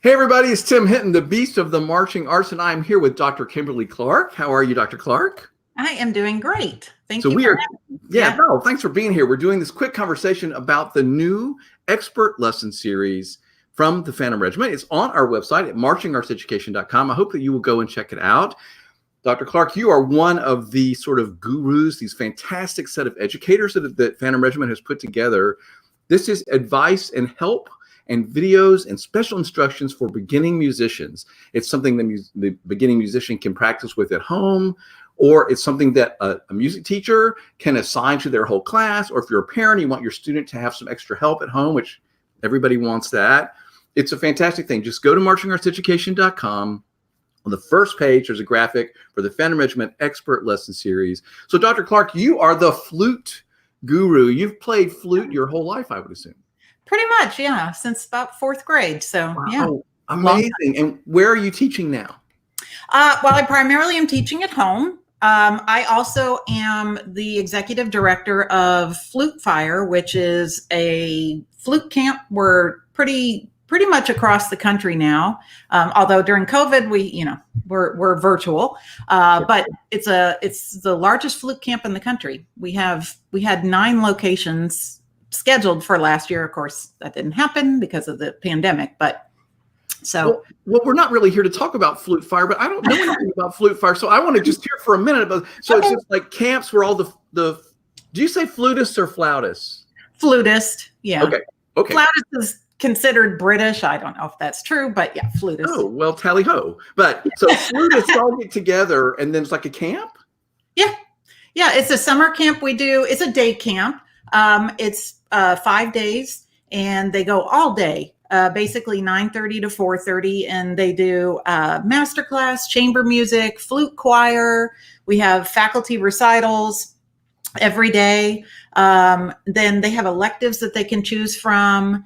Hey everybody, it's Tim Hinton, the Beast of the Marching Arts, and I'm here with Dr. Kimberly Clark. How are you, Dr. Clark? I am doing great. Thank So you we for are, having me. no, thanks for being here. We're doing this quick conversation about the new expert lesson series from the Phantom Regiment. It's on our website at marchingartseducation.com. I hope that you will go and check it out. Dr. Clark, you are one of the sort of gurus, these fantastic set of educators that Phantom Regiment has put together. This is advice and help and videos and special instructions for beginning musicians. It's something that the beginning musician can practice with at home, or it's something that a music teacher can assign to their whole class, or if you're a parent, you want your student to have some extra help at home, which everybody wants that. It's a fantastic thing. Just go to marchingartseducation.com. On the first page, there's a graphic for the Phantom Regiment Expert Lesson Series. So Dr. Clark, you are the flute guru. You've played flute your whole life, I would assume. Pretty much, yeah, since about fourth grade. So, Wow, yeah. amazing. And where are you teaching now? Well, I primarily am teaching at home. I also am the executive director of Flute Fire, which is a flute camp. We're pretty much across the country now. Although during COVID, we're virtual, but it's the largest flute camp in the country. We had 9 locations scheduled for last year. Of course, that didn't happen because of the pandemic, but so. Well, we're not really here to talk about Flute Fire, but I don't know anything about Flute Fire. So I want to just hear for a minute about, so okay. It's just like camps where all the, do you say flutists or flautists? Flutist. Yeah. Okay. Flautist is considered British. I don't know if that's true, but yeah, flutist. Oh, well, tally ho. But so flutists all get together and then it's like a camp? Yeah. It's a summer camp we do. It's a day camp. It's 5 days and they go all day, basically 9:30 to 4:30. And they do masterclass, chamber music, flute choir. We have faculty recitals every day. Then they have electives that they can choose from,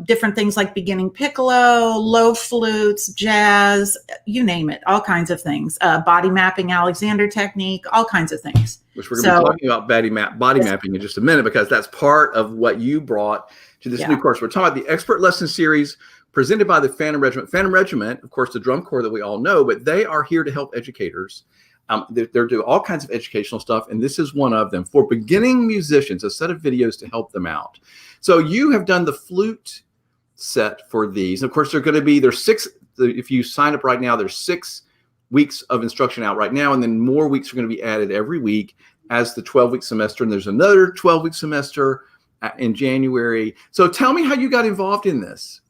different things like beginning piccolo, low flutes, jazz, you name it, all kinds of things, body mapping, Alexander technique, all kinds of things. Which we're going to be talking about body mapping in just a minute, because that's part of what you brought to this new course. We're talking about the expert lesson series presented by the Phantom Regiment. Phantom Regiment, of course, the drum corps that we all know, but they are here to help educators. They're doing all kinds of educational stuff, and this is one of them for beginning musicians, a set of videos to help them out. So you have done the flute set for these. Of course, there's 6, if you sign up right now, there's 6 weeks of instruction out right now, and then more weeks are going to be added every week as the 12-week semester, and there's another 12-week semester in January. So tell me how you got involved in this.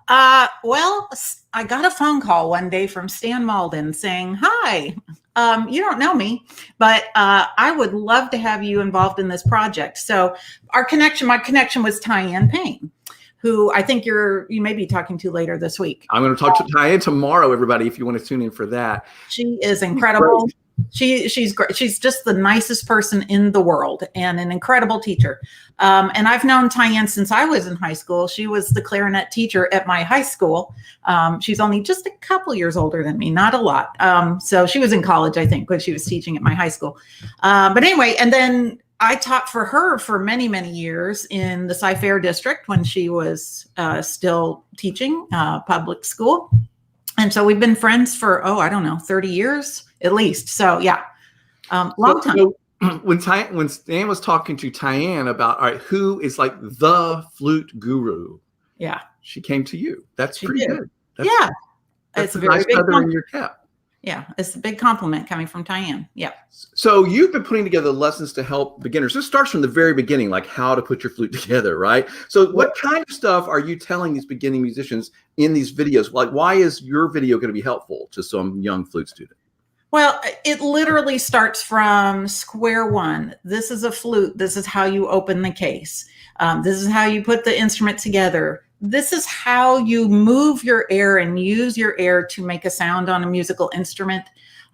Well, I got a phone call one day from Stan Malden saying, "Hi, you don't know me, but I would love to have you involved in this project." So my connection was Tyann Payne, who I think you may be talking to later this week. I'm going to talk to Tyann tomorrow, everybody, if you want to tune in for that. She is incredible. She's great. She's just the nicest person in the world and an incredible teacher. And I've known Tyann since I was in high school. She was the clarinet teacher at my high school. She's only just a couple years older than me, not a lot. So she was in college, I think, when she was teaching at my high school. But anyway, and then I taught for her for many, many years in the Cy-Fair district when she was still teaching public school. And so we've been friends for, 30 years at least. So yeah, long time. So when Stan was talking to Tyann about, all right, who is like the flute guru? Yeah. She came to you. That's pretty good. It's a very nice feather in your cap. Yeah, it's a big compliment coming from Tyann. Yeah. So you've been putting together lessons to help beginners. This starts from the very beginning, like how to put your flute together, right? So what kind of stuff are you telling these beginning musicians in these videos? Like, why is your video going to be helpful to some young flute student? Well, it literally starts from square one. This is a flute. This is how you open the case. This is how you put the instrument together. This is how you move your air and use your air to make a sound on a musical instrument.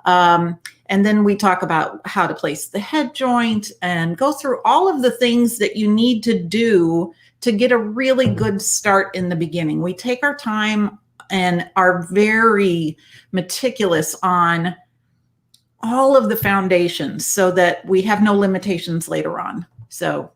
And then we talk about how to place the head joint and go through all of the things that you need to do to get a really good start in the beginning. We take our time and are very meticulous on all of the foundations so that we have no limitations later on. So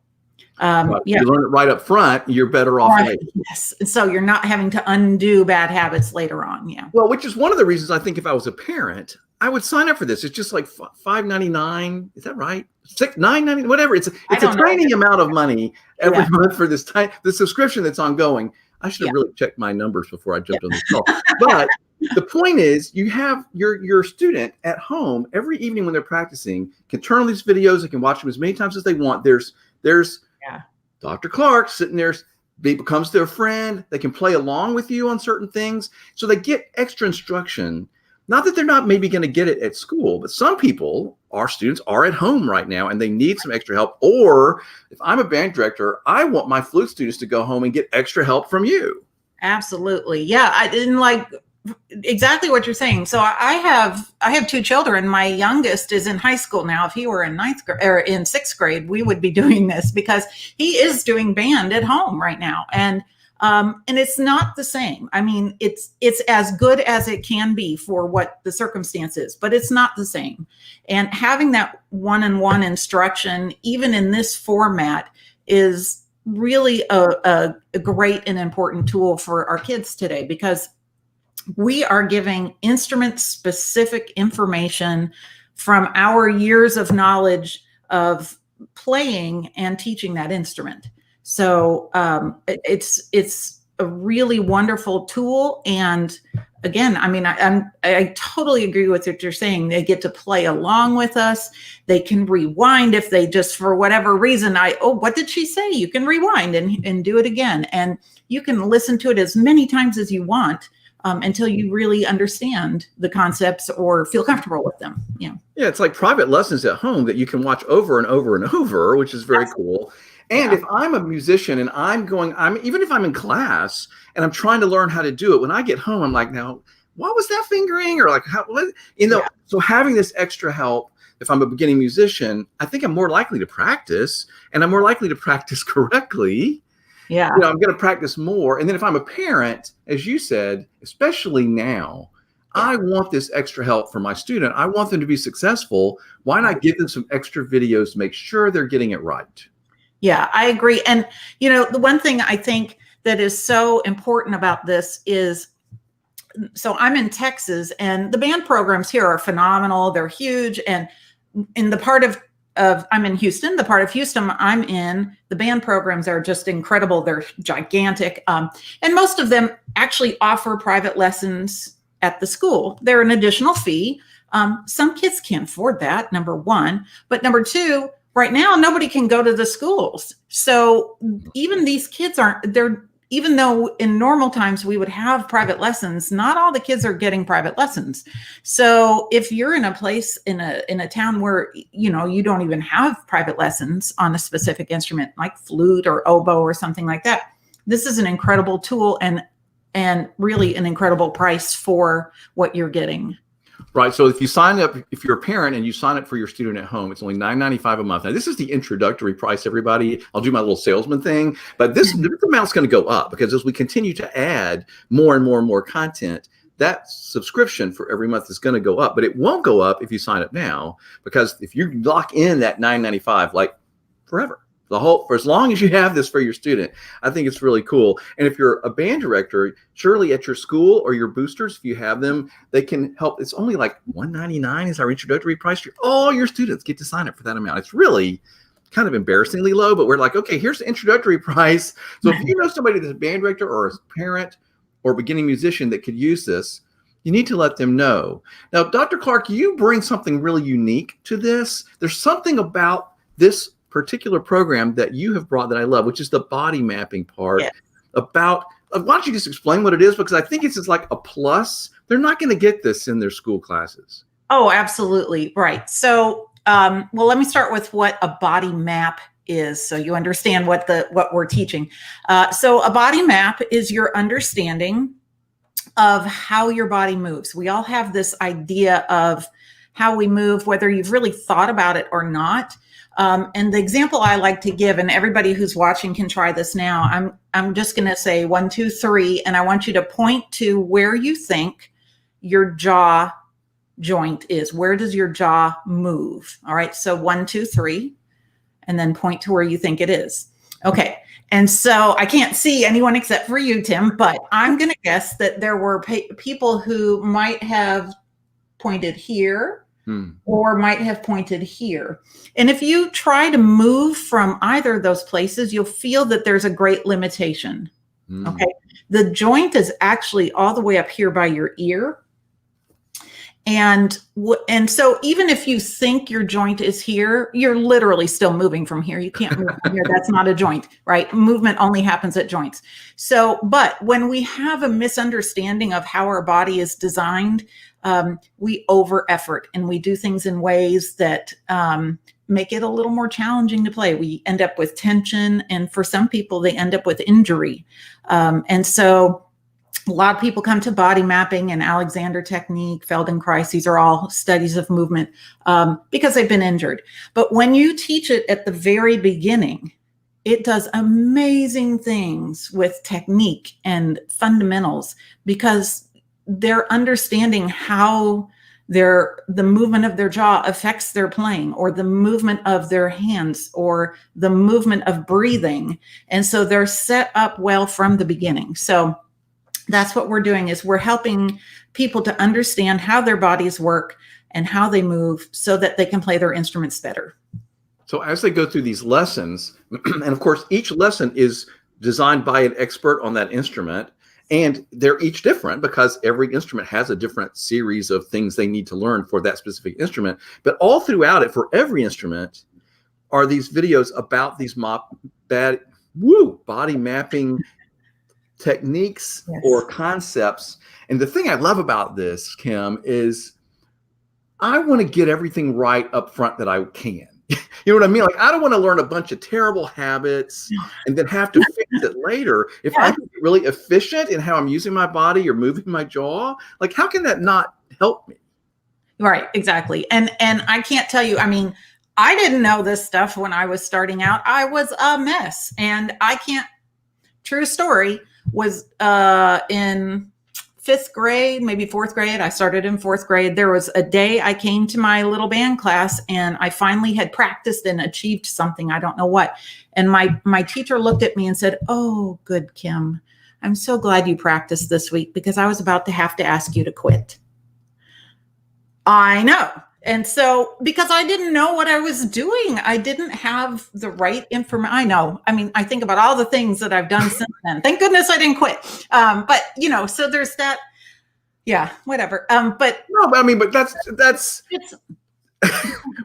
Yeah. You learn it right up front, you're better off later. Yes. So you're not having to undo bad habits later on. Yeah. Well, which is one of the reasons I think if I was a parent, I would sign up for this. It's just like $5.99. Is that right? $9.99, whatever. It's a tiny amount of money every month for this the subscription that's ongoing. I should have really checked my numbers before I jumped on this call. But the point is, you have your student at home every evening when they're practicing can turn on these videos. They can watch them as many times as they want. There's Dr. Clark sitting there. Becomes their friend. They can play along with you on certain things. So they get extra instruction. Not that they're not maybe going to get it at school, but some people, our students, are at home right now and they need some extra help. Or if I'm a band director, I want my flute students to go home and get extra help from you. Absolutely. Yeah. I didn't like exactly what you're saying. So I have two children. My youngest is in high school now. If he were in ninth grade or in sixth grade, we would be doing this because he is doing band at home right now. And it's not the same. I mean, it's as good as it can be for what the circumstance is, but it's not the same. And having that one-on-one instruction, even in this format, is really a great and important tool for our kids today, because we are giving instrument-specific information from our years of knowledge of playing and teaching that instrument. So it's a really wonderful tool. And again, I mean, I totally agree with what you're saying. They get to play along with us. They can rewind if they just, for whatever reason, what did she say? You can rewind and do it again. And you can listen to it as many times as you want. Until you really understand the concepts or feel comfortable with them. Yeah, it's like private lessons at home that you can watch over and over and over, which is very cool. And if I'm a musician and even if I'm in class and I'm trying to learn how to do it, when I get home, I'm like, now, what was that fingering? Or like, so having this extra help, if I'm a beginning musician, I think I'm more likely to practice, and I'm more likely to practice correctly. Yeah. I'm going to practice more. And then if I'm a parent, as you said, especially now, I want this extra help for my student. I want them to be successful. Why not give them some extra videos to make sure they're getting it right? Yeah, I agree. And, the one thing I think that is so important about this is, so I'm in Texas and the band programs here are phenomenal. They're huge. And in the part of I'm in Houston, the part of Houston I'm in, the band programs are just incredible. They're gigantic. And most of them actually offer private lessons at the school. They're an additional fee. Some kids can't afford that, number one. But number two, right now, nobody can go to the schools. So even these kids even though in normal times we would have private lessons, not all the kids are getting private lessons. So if you're in a place in a town where, you don't even have private lessons on a specific instrument like flute or oboe or something like that, this is an incredible tool and really an incredible price for what you're getting. Right. So if you sign up, if you're a parent and you sign up for your student at home, it's only $9.95 a month. Now, this is the introductory price, everybody. I'll do my little salesman thing, but this amount's going to go up because as we continue to add more and more and more content, that subscription for every month is going to go up, but it won't go up if you sign up now, because if you lock in that $9.95, like forever, for as long as you have this for your student, I think it's really cool. And if you're a band director, surely at your school or your boosters, if you have them, they can help. It's only like $199 is our introductory price. All your students get to sign up for that amount. It's really kind of embarrassingly low, but we're like, okay, here's the introductory price. So if you know somebody that's a band director or a parent or beginning musician that could use this, you need to let them know. Now, Dr. Clark, you bring something really unique to this. There's something about this particular program that you have brought that I love, which is the body mapping part. Why don't you just explain what it is? Because I think it's just like a plus. They're not going to get this in their school classes. Oh, absolutely. Right. So, well, let me start with what a body map is, so you understand what we're teaching. So a body map is your understanding of how your body moves. We all have this idea of how we move, whether you've really thought about it or not. And the example I like to give, and everybody who's watching can try this now, I'm just going to say 1, 2, 3, and I want you to point to where you think your jaw joint is. Where does your jaw move? All right. So 1, 2, 3, and then point to where you think it is. Okay. And so I can't see anyone except for you, Tim, but I'm going to guess that there were people who might have pointed here or might have pointed here. And if you try to move from either of those places, you'll feel that there's a great limitation. Okay. The joint is actually all the way up here by your ear. And so even if you think your joint is here, you're literally still moving from here. You can't move from here. That's not a joint, right? Movement only happens at joints. So, but when we have a misunderstanding of how our body is designed, we over effort and we do things in ways that make it a little more challenging to play. We end up with tension, and for some people, they end up with injury. And so a lot of people come to body mapping and Alexander technique, Feldenkrais. These are all studies of movement because they've been injured. But when you teach it at the very beginning, it does amazing things with technique and fundamentals because they're understanding how the movement of their jaw affects their playing, or the movement of their hands, or the movement of breathing. And so they're set up well from the beginning. So that's what we're doing, is we're helping people to understand how their bodies work and how they move so that they can play their instruments better. So as they go through these lessons, and of course, each lesson is designed by an expert on that instrument, and they're each different because every instrument has a different series of things they need to learn for that specific instrument. But all throughout it, for every instrument, are these videos about these body mapping techniques or concepts. And the thing I love about this, Kim, is I want to get everything right up front that I can. You know what I mean? Like, I don't want to learn a bunch of terrible habits and then have to fix it later. If I can be really efficient in how I'm using my body or moving my jaw, like, how can that not help me? Right, exactly. And I can't tell you, I mean, I didn't know this stuff when I was starting out. I was a mess. And true story, was in 5th grade, maybe 4th grade. I started in 4th grade. There was a day I came to my little band class and I finally had practiced and achieved something. I don't know what. And my teacher looked at me and said, "Oh, good, Kim. I'm so glad you practiced this week because I was about to have to ask you to quit." I know. And so, because I didn't know what I was doing, I didn't have the right information. I know. I mean, I think about all the things that I've done since then. Thank goodness I didn't quit. But so there's that. Yeah, whatever. But no, I mean, but that's it's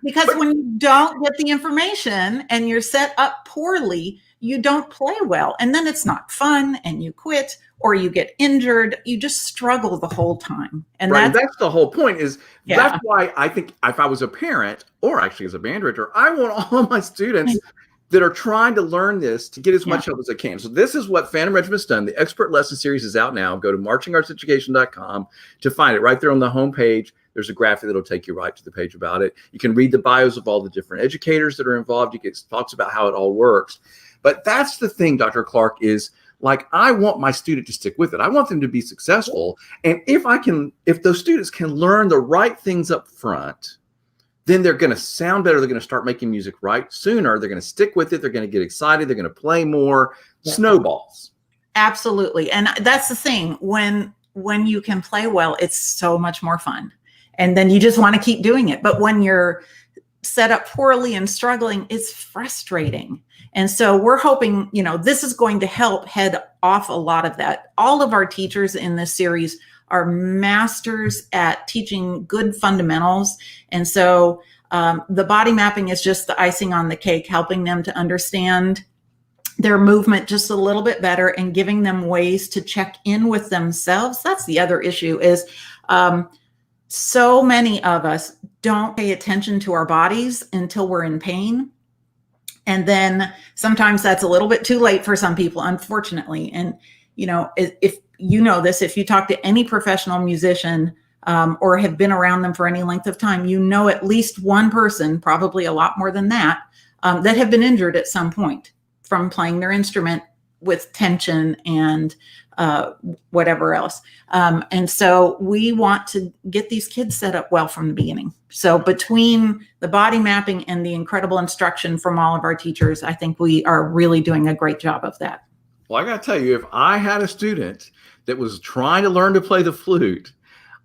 because when you don't get the information and you're set up poorly, you don't play well, and then it's not fun, and you quit or you get injured. You just struggle the whole time. And that's the whole point. That's why I think if I was a parent, or actually as a band director, I want all my students that are trying to learn this to get as much help as they can. So this is what Phantom Regiment's done. The Expert Lesson Series is out now. Go to marchingartseducation.com to find it. Right there on the homepage, there's a graphic that'll take you right to the page about it. You can read the bios of all the different educators that are involved. It talks about how it all works. But that's the thing, Dr. Clark, is like, I want my student to stick with it. I want them to be successful. And if those students can learn the right things up front, then they're going to sound better. They're going to start making music right sooner. They're going to stick with it. They're going to get excited. They're going to play more. Snowballs. Absolutely. And that's the thing. When you can play well, it's so much more fun. And then you just want to keep doing it. But when you're set up poorly and struggling, it's frustrating. And so we're hoping, this is going to help head off a lot of that. All of our teachers in this series are masters at teaching good fundamentals. And so the body mapping is just the icing on the cake, helping them to understand their movement just a little bit better and giving them ways to check in with themselves. That's the other issue, is so many of us don't pay attention to our bodies until we're in pain. And then sometimes that's a little bit too late for some people, unfortunately. And, if you know this, if you talk to any professional musician or have been around them for any length of time, at least one person, probably a lot more than that, that have been injured at some point from playing their instrument with tension and whatever else. And so we want to get these kids set up well from the beginning. So between the body mapping and the incredible instruction from all of our teachers, I think we are really doing a great job of that. Well, I got to tell you, if I had a student that was trying to learn to play the flute,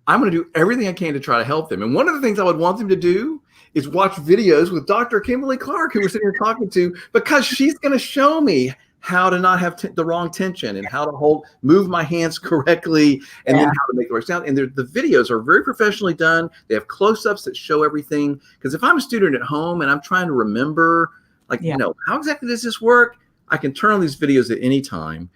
I'm going to do everything I can to try to help them. And one of the things I would want them to do is watch videos with Dr. Kimberly Clark, who we're sitting here talking to, because she's going to show me how to not have the wrong tension and how to move my hands correctly, and then how to make the right sound. And the videos are very professionally done. They have close-ups that show everything. Because if I'm a student at home and I'm trying to remember, how exactly does this work? I can turn on these videos at any time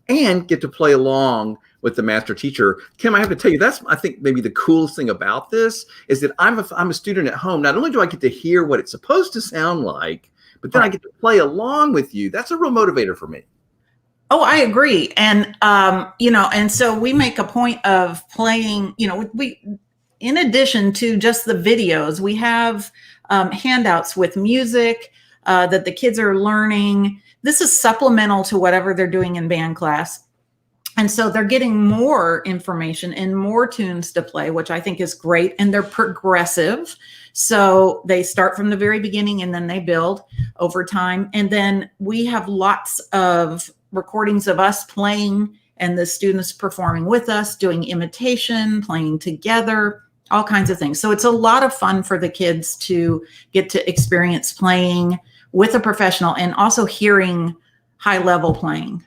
and get to play along with the master teacher. Kim, I have to tell you, that's, I think, maybe the coolest thing about this is that I'm a student at home. Not only do I get to hear what it's supposed to sound like, but then I get to play along with you. That's a real motivator for me. Oh, I agree. And, and so we make a point of playing, in addition to just the videos, we have handouts with music that the kids are learning. This is supplemental to whatever they're doing in band class. And so they're getting more information and more tunes to play, which I think is great. And they're progressive. So they start from the very beginning and then they build over time. And then we have lots of recordings of us playing and the students performing with us, doing imitation, playing together, all kinds of things. So it's a lot of fun for the kids to get to experience playing with a professional and also hearing high level playing.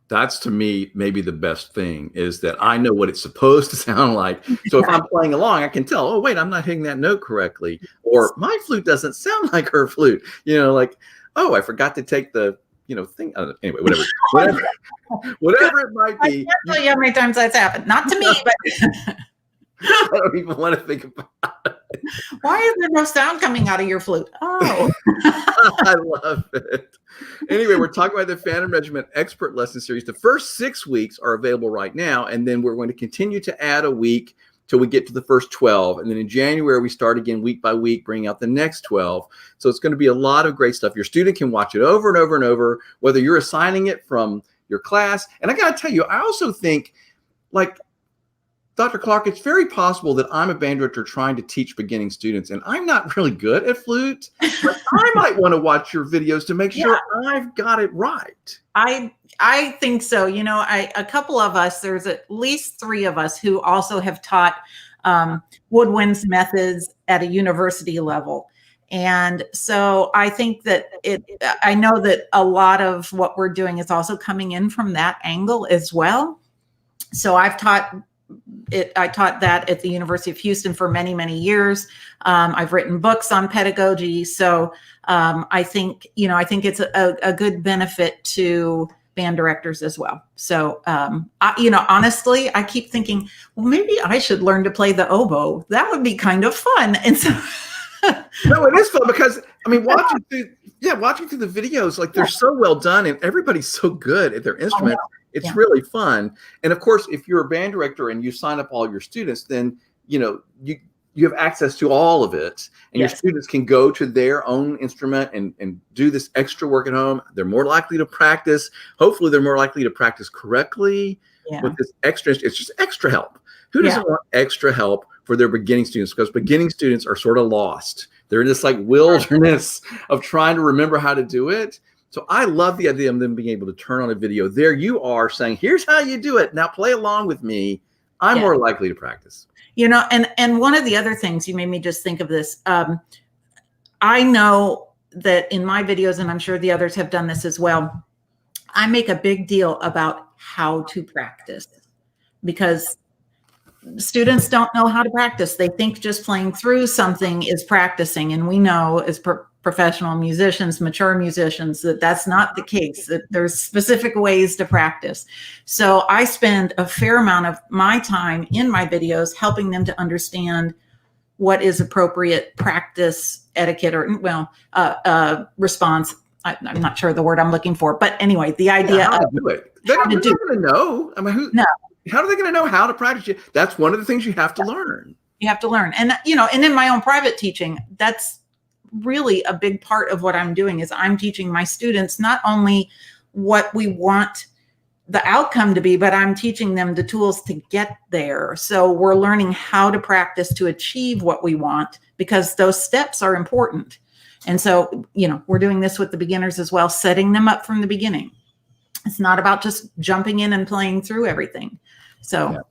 That's, to me, maybe the best thing, is that I know what it's supposed to sound like. So if I'm playing along, I can tell, oh, wait, I'm not hitting that note correctly. Or my flute doesn't sound like her flute. Oh, I forgot to take the, thing. I don't know. Anyway, whatever it might be. I can't tell you how many times that's happened. Not to me, but I don't even want to think about it. Why is there no sound coming out of your flute? Oh, I love it. Anyway, we're talking about the Phantom Regiment Expert Lesson Series. The first 6 weeks are available right now, and then we're going to continue to add a week till we get to the first 12. And then in January, we start again week by week, bringing out the next 12. So it's going to be a lot of great stuff. Your student can watch it over and over and over, whether you're assigning it from your class. And I got to tell you, I also think, like Dr. Clark, it's very possible that I'm a band director trying to teach beginning students, and I'm not really good at flute. But I might want to watch your videos to make sure I've got it right. I think so. A couple of us, there's at least 3 of us who also have taught woodwinds methods at a university level. And so I think that I know that a lot of what we're doing is also coming in from that angle as well. So I taught that at the University of Houston for many, many years. I've written books on pedagogy. So I think it's a good benefit to band directors as well. So, honestly, I keep thinking, well, maybe I should learn to play the oboe. That would be kind of fun. And so no, it is fun because, watching through the videos, like they're so well done and everybody's so good at their instrument. It's really fun. And of course, if you're a band director and you sign up all your students, then, you have access to all of it, and your students can go to their own instrument and do this extra work at home. They're more likely to practice. Hopefully they're more likely to practice correctly with this extra. It's just extra help. Who doesn't want extra help for their beginning students? Because beginning students are sort of lost. They're in this like wilderness of trying to remember how to do it. So I love the idea of them being able to turn on a video. There you are saying, here's how you do it. Now play along with me. I'm more likely to practice. And one of the other things, you made me just think of this. I know that in my videos, and I'm sure the others have done this as well, I make a big deal about how to practice because students don't know how to practice. They think just playing through something is practicing. And we know as professional musicians, mature musicians, that that's not the case, that there's specific ways to practice. So I spend a fair amount of my time in my videos helping them to understand what is appropriate practice etiquette or response. I'm not sure the word I'm looking for, but anyway, the idea how to do it. They're not going to know. How are they going to know how to practice it? That's one of the things you have to learn. You have to learn. And, and in my own private teaching, that's really a big part of what I'm doing is I'm teaching my students not only what we want the outcome to be, but I'm teaching them the tools to get there. So we're learning how to practice to achieve what we want, because those steps are important. And so, we're doing this with the beginners as well, setting them up from the beginning. It's not about just jumping in and playing through everything. So,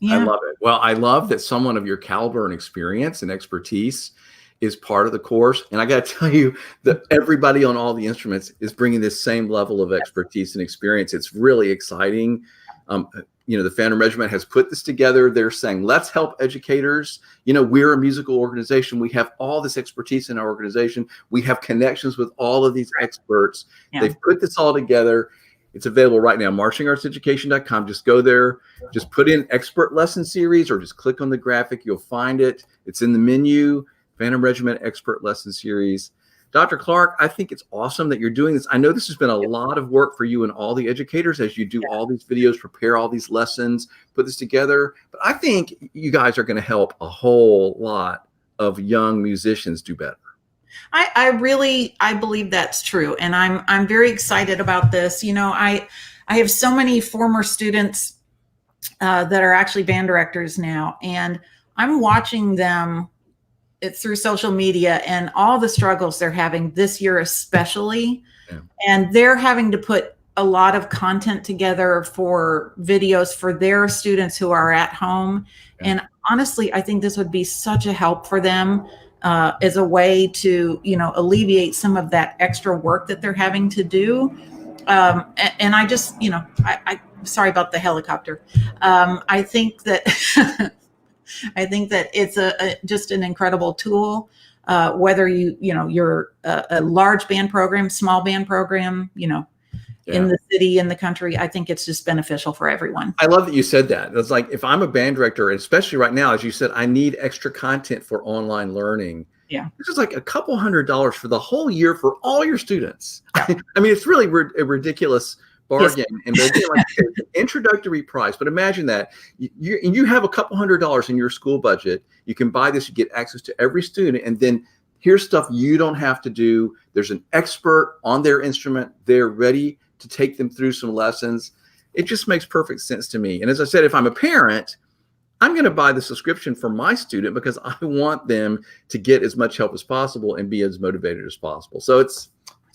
I love it. Well, I love that someone of your caliber and experience and expertise is part of the course. And I got to tell you that everybody on all the instruments is bringing this same level of expertise and experience. It's really exciting. The Phantom Regiment has put this together. They're saying, let's help educators. We're a musical organization. We have all this expertise in our organization. We have connections with all of these experts. Yeah. They've put this all together. It's available right now, marchingartseducation.com. Just go there, just put in expert lesson series, or just click on the graphic. You'll find it. It's in the menu. Phantom Regiment Expert Lesson Series. Dr. Clark, I think it's awesome that you're doing this. I know this has been a lot of work for you and all the educators as you do all these videos, prepare all these lessons, put this together. But I think you guys are going to help a whole lot of young musicians do better. I believe that's true. And I'm very excited about this. I have so many former students that are actually band directors now, and I'm watching them through social media and all the struggles they're having this year, especially. Yeah. And they're having to put a lot of content together for videos for their students who are at home. Yeah. And honestly, I think this would be such a help for them as a way to, alleviate some of that extra work that they're having to do. And I just, I sorry about the helicopter. I think that it's just an incredible tool, whether you're a large band program, small band program, in the city, in the country. I think it's just beneficial for everyone. I love that you said that. It's like, if I'm a band director, especially right now, as you said, I need extra content for online learning. Yeah. This is like $200 for the whole year for all your students. Yeah. I mean, it's really a ridiculous bargain. Yes. And they're like an introductory price. But imagine that you have $200 in your school budget. You can buy this, you get access to every student, and then here's stuff you don't have to do. There's an expert on their instrument. They're ready to take them through some lessons. It just makes perfect sense to me. And as I said, if I'm a parent, I'm going to buy the subscription for my student because I want them to get as much help as possible and be as motivated as possible. So it's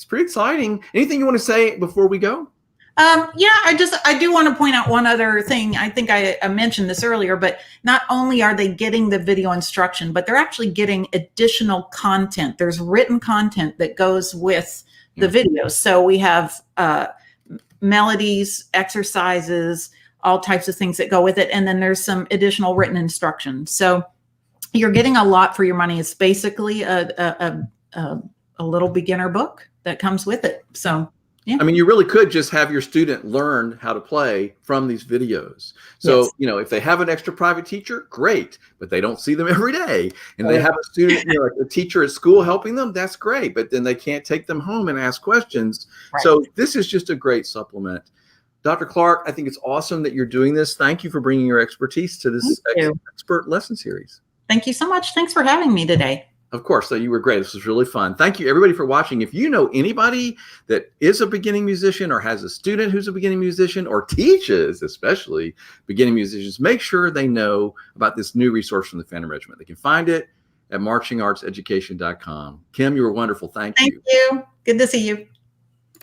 pretty exciting. Anything you want to say before we go? I do want to point out one other thing. I think I mentioned this earlier, but not only are they getting the video instruction, but they're actually getting additional content. There's written content that goes with the videos. So we have melodies, exercises, all types of things that go with it. And then there's some additional written instruction. So you're getting a lot for your money. It's basically a little beginner book that comes with it. So yeah. I mean, you really could just have your student learn how to play from these videos. So, yes. If they have an extra private teacher, great, but they don't see them every day. And they have a student, like a teacher at school helping them, that's great, but then they can't take them home and ask questions. Right. So this is just a great supplement. Dr. Clark, I think it's awesome that you're doing this. Thank you for bringing your expertise to this expert lesson series. Thank you so much. Thanks for having me today. Of course. So you were great. This was really fun. Thank you, everybody, for watching. If you know anybody that is a beginning musician or has a student who's a beginning musician or teaches, especially beginning musicians, make sure they know about this new resource from the Phantom Regiment. They can find it at marchingartseducation.com. Kim, you were wonderful. Thank you. Thank you. Good to see you.